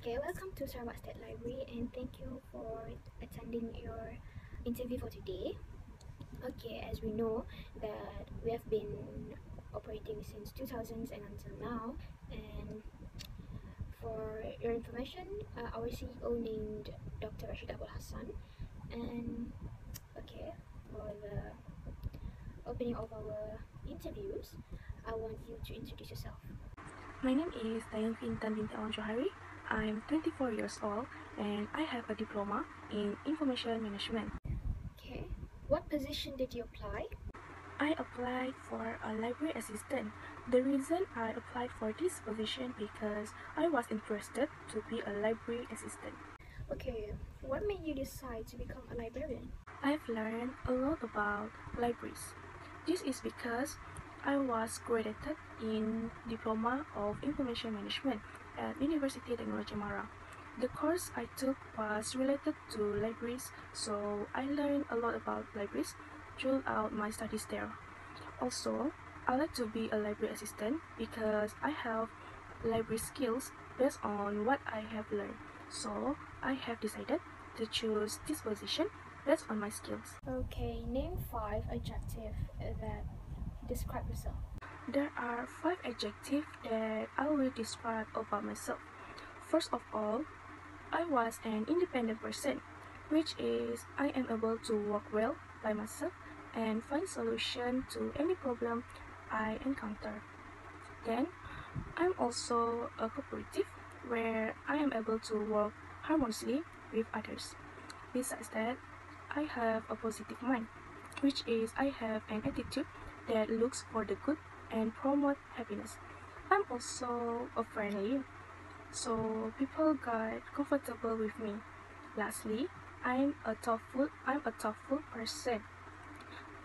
Okay, welcome to Sarawak State Library and thank you for attending your interview for today. Okay, as we know that we have been operating since 2000s and until now, and for your information, our CEO named Dr. Rashid Abul Hassan, and okay, for the opening of our interviews, I want you to introduce yourself. My name is Dayanti Intan binti Awan Johari. I'm 24 years old and I have a diploma in information management. Okay, what position did you apply? I applied for a library assistant. The reason I applied for this position because I was interested to be a library assistant. Okay, what made you decide to become a librarian? I've learned a lot about libraries. This is because I was graded in Diploma of Information Management at University Technology Mara. The course I took was related to libraries, so I learned a lot about libraries throughout my studies there. Also, I like to be a library assistant because I have library skills based on what I have learned. So, I have decided to choose this position based on my skills. Okay, name 5 adjectives that describe yourself. There are 5 adjectives that I will describe about myself. First of all, I was an independent person, which is I am able to work well by myself and find solution to any problem I encounter. Then, I'm also a cooperative where I am able to work harmoniously with others. Besides that, I have a positive mind, which is I have an attitude that looks for the good and promote happiness. I'm also a friendly, so people got comfortable with me. Lastly, I'm a thoughtful person.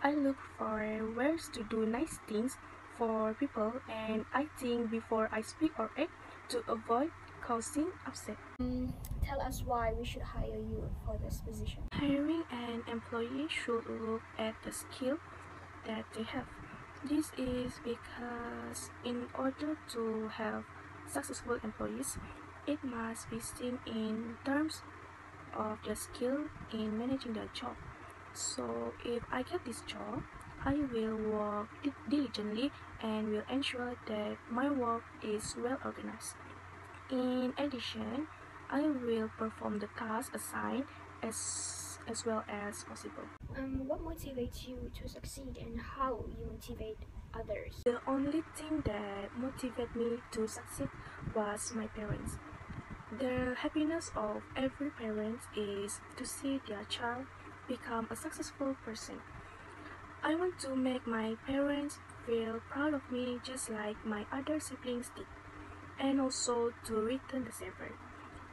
I look for ways to do nice things for people and I think before I speak or act to avoid causing upset. Tell us why we should hire you for this position. Hiring an employee should look at the skill that they have. This is because in order to have successful employees, it must be seen in terms of their skill in managing their job. So if I get this job, I will work diligently and will ensure that my work is well organized. In addition, I will perform the tasks assigned as well as possible. What motivates you to succeed and how you motivate others? The only thing that motivated me to succeed was my parents. The happiness of every parent is to see their child become a successful person. I want to make my parents feel proud of me just like my other siblings did, and also to return the favor.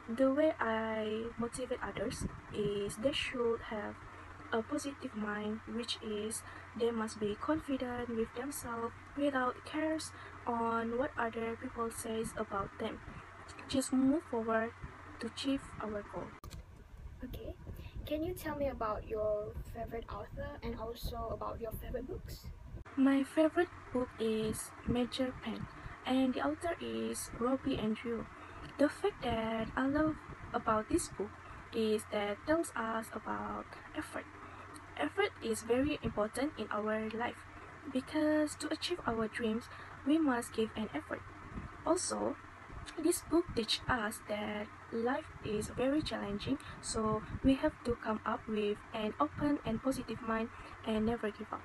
The way I motivate others is they should have a positive mind, which is they must be confident with themselves without cares on what other people says about them. Just move forward to achieve our goal. Okay, can you tell me about your favorite author and also about your favorite books? My favorite book is Major Pen, and the author is Robbie Andrew. The fact that I love about this book is that tells us about effort. Effort is very important in our life because to achieve our dreams, we must give an effort. Also, this book teaches us that life is very challenging, so we have to come up with an open and positive mind and never give up.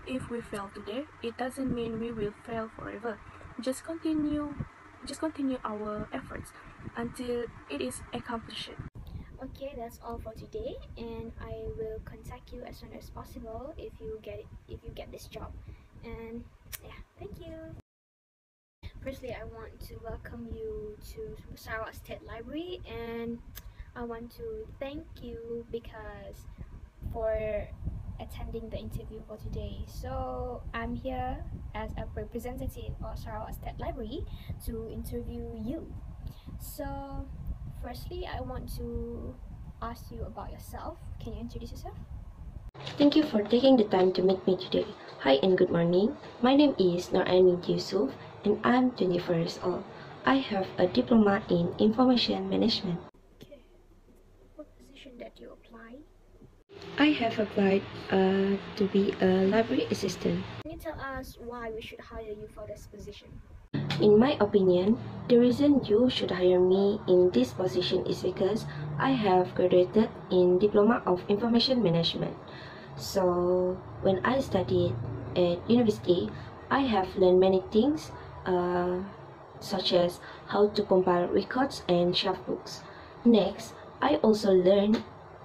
If we fail today, it doesn't mean we will fail forever. Just continue our efforts until it is accomplished. Okay, that's all for today, and I will contact you as soon as possible if you get this job. And yeah, thank you. Firstly, I want to welcome you to Sarawak State Library, and I want to thank you because for attending the interview for today. So I'm here as a representative of Sarawak State Library to interview you. So firstly, I want to ask you about yourself. Can you introduce yourself? Thank you for taking the time to meet me today. Hi and good morning. My name is Nur Yusuf and I'm 24 years old. I have a diploma in information management. Okay. What position that you apply? I have applied to be a library assistant. Can you tell us why we should hire you for this position? In my opinion, the reason you should hire me in this position is because I have graduated in Diploma of Information Management. So when I studied at university, I have learned many things, uh, such as how to compile records and shelf books. Next, I also learned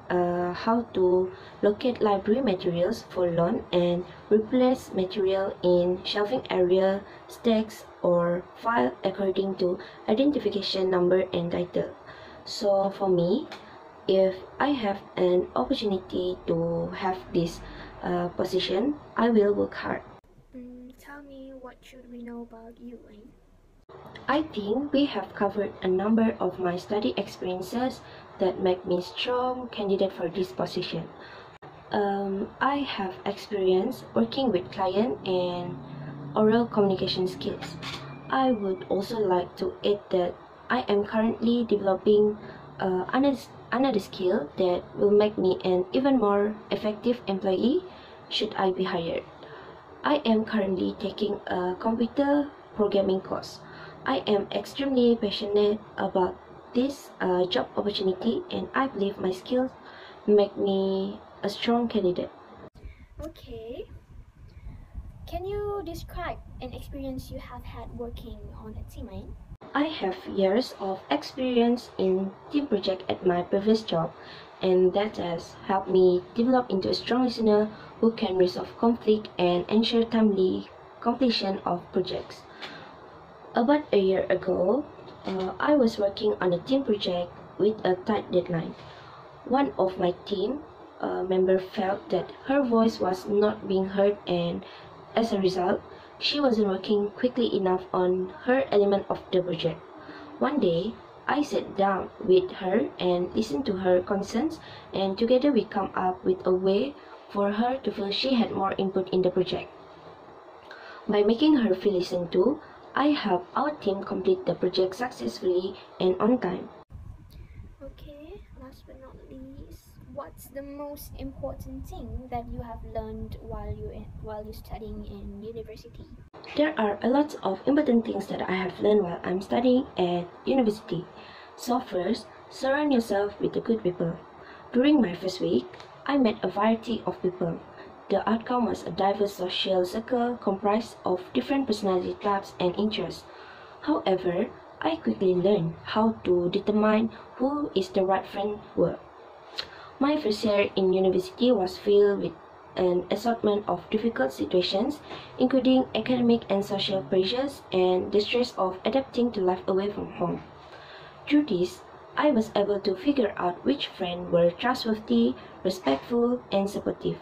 how to locate library materials for loan and replace material in shelving area, stacks, or file according to identification number and title. So for me, if I have an opportunity to have this position, I will work hard. Tell me, what should we know about you, Wayne? I think we have covered a number of my study experiences that make me strong candidate for this position. I have experience working with client and oral communication skills. I would also like to add that I am currently developing another skill that will make me an even more effective employee should I be hired. I am currently taking a computer programming course. I am extremely passionate about this job opportunity and I believe my skills make me a strong candidate. Okay. Can you describe an experience you have had working on a team, Wayne? I have years of experience in team project at my previous job and that has helped me develop into a strong listener who can resolve conflict and ensure timely completion of projects. About a year ago, I was working on a team project with a tight deadline. One of my team member felt that her voice was not being heard and as a result, she wasn't working quickly enough on her element of the project. One day, I sat down with her and listened to her concerns and together we come up with a way for her to feel she had more input in the project. By making her feel listened to, I helped our team complete the project successfully and on time. Okay, last but not least, what's the most important thing that you have learned while you studying in university? There are a lot of important things that I have learned while I'm studying at university. So first, surround yourself with the good people. During my first week, I met a variety of people. The outcome was a diverse social circle comprised of different personality types and interests. However, I quickly learned how to determine who is the right friend were. My first year in university was filled with an assortment of difficult situations, including academic and social pressures and the stress of adapting to life away from home. Through this, I was able to figure out which friends were trustworthy, respectful, and supportive.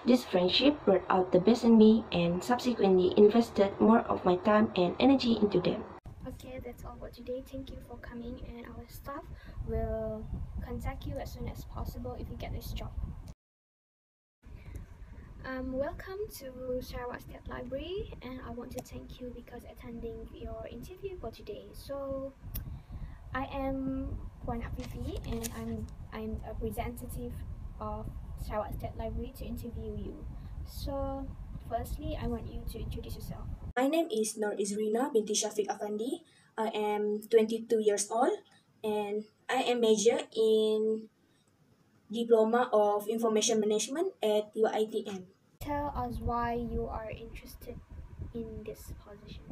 This friendship brought out the best in me and subsequently invested more of my time and energy into them. Okay, that's all for today. Thank you for coming, and our staff will contact you as soon as possible if you get this job. Welcome to Sarawak State Library, and I want to thank you because attending your interview for today. So, I am Puan Afifi, and I'm a representative of Sarawak State Library to interview you. So, firstly, I want you to introduce yourself. My name is Nur Izrina binti Shafiq Afandi. I am 22 years old and I am major in Diploma of Information Management at UITM. Tell us why you are interested in this position.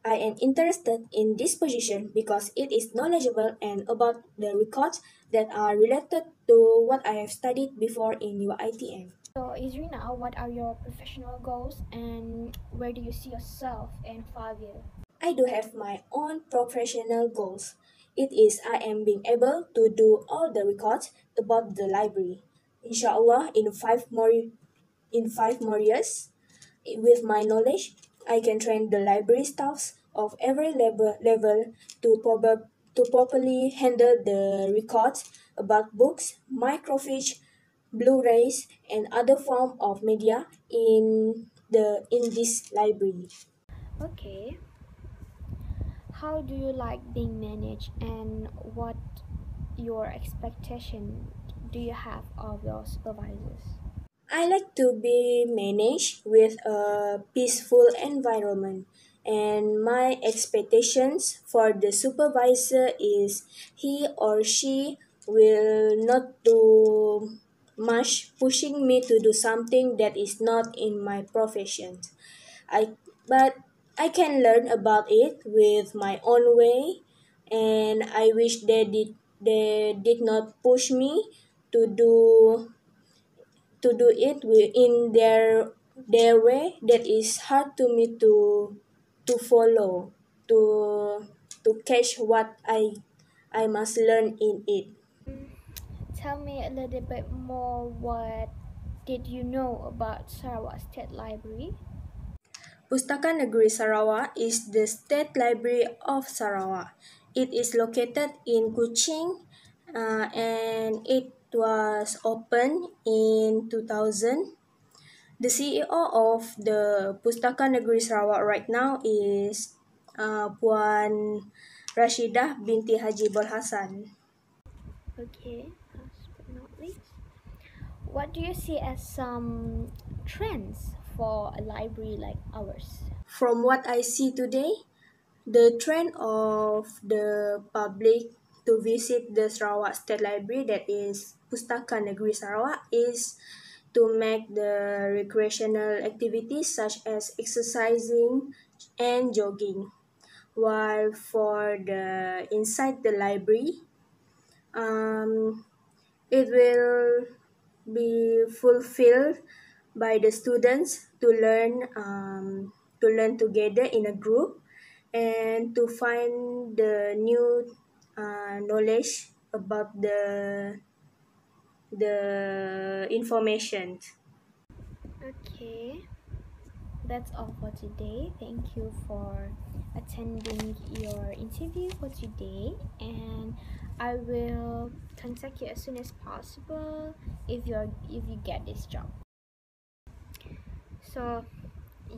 I am interested in this position because it is knowledgeable and about the records that are related to what I have studied before in UITM. So, Izrina, what are your professional goals and where do you see yourself in 5 years? I do have my own professional goals. It is I am being able to do all the records about the library. Inshallah, in 5 more years, with my knowledge, I can train the library staffs of every level to properly handle the records about books, microfiche, Blu-rays, and other form of media in this library. Okay. How do you like being managed, and what your expectation do you have of your supervisors? I like to be managed with a peaceful environment, and my expectations for the supervisor is he or she will not do much pushing me to do something that is not in my profession. I but I can learn about it with my own way, and I wish they did not push me to do in their way that is hard to me to follow, to catch what I must learn in it. Tell me a little bit more. What did you know about Sarawak State Library? Pustaka Negeri Sarawak is the state library of Sarawak. It is located in Kuching, and it was opened in 2000. The CEO of the Pustaka Negeri Sarawak right now is Puan Rashidah binti Haji Bolhasan. Okay, last but not least, what do you see as some trends for a library like ours? From what I see today, the trend of the public to visit the Sarawak State Library, that is Pustaka Negeri Sarawak, is to make the recreational activities such as exercising and jogging. While for the inside the library, um, it will be fulfilled by the students to learn together in a group and to find the new knowledge about the information. Okay, that's all for today. Thank you for attending your interview for today, and I will contact you as soon as possible if you get this job. So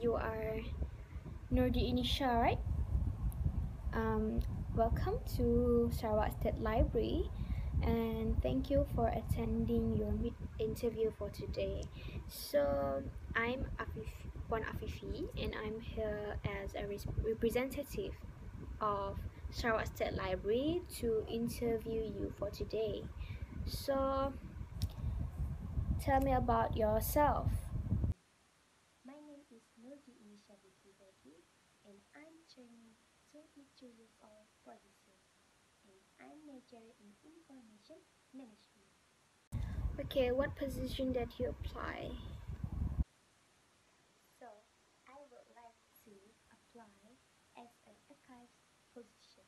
you are Nurdi Inisha, right? Welcome to Sarawak State Library, and thank you for attending your interview for today. So I'm Puan Afifi, and I'm here as a representative of Sarawak State Library to interview you for today. So tell me about yourself. My name is Nurdi Inisha Binti Hadi, and I'm turning 23 years old for this year, and I'm majoring in information management. Okay, what position did you apply? So, I would like to apply as an archives position.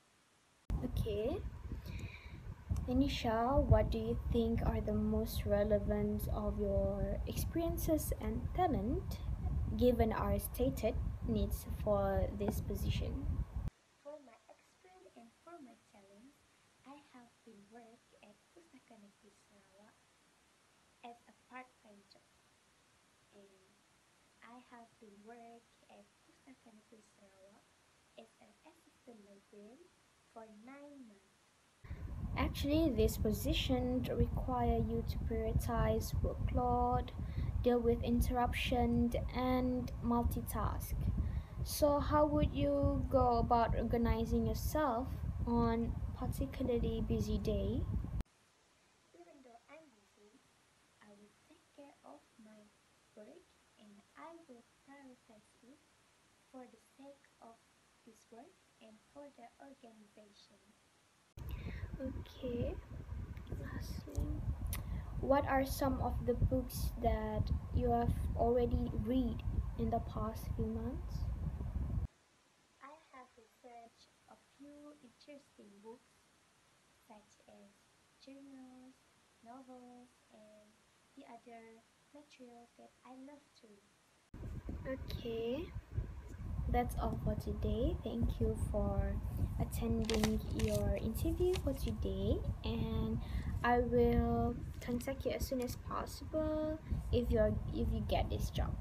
Okay. Anisha, what do you think are the most relevant of your experiences and talent given our stated needs for this position? For my experience and for my talents, I have been work at Pustaka Negeri Sarawak as a part-time job, and I have been work at Pustaka Negeri Sarawak as an assistant librarian for 9 months. Actually, this position require you to prioritize workload, deal with interruption, and multitask. So, how would you go about organizing yourself on particularly busy day? Even though I'm busy, I will take care of my work and I will prioritize it for the sake of this work and for the organization. Okay, lastly, what are some of the books that you have already read in the past few months? I have researched a few interesting books such as journals, novels, and the other materials that I love to read. Okay, that's all for today. Thank you for attending your interview for today, and I will contact you as soon as possible if you get this job.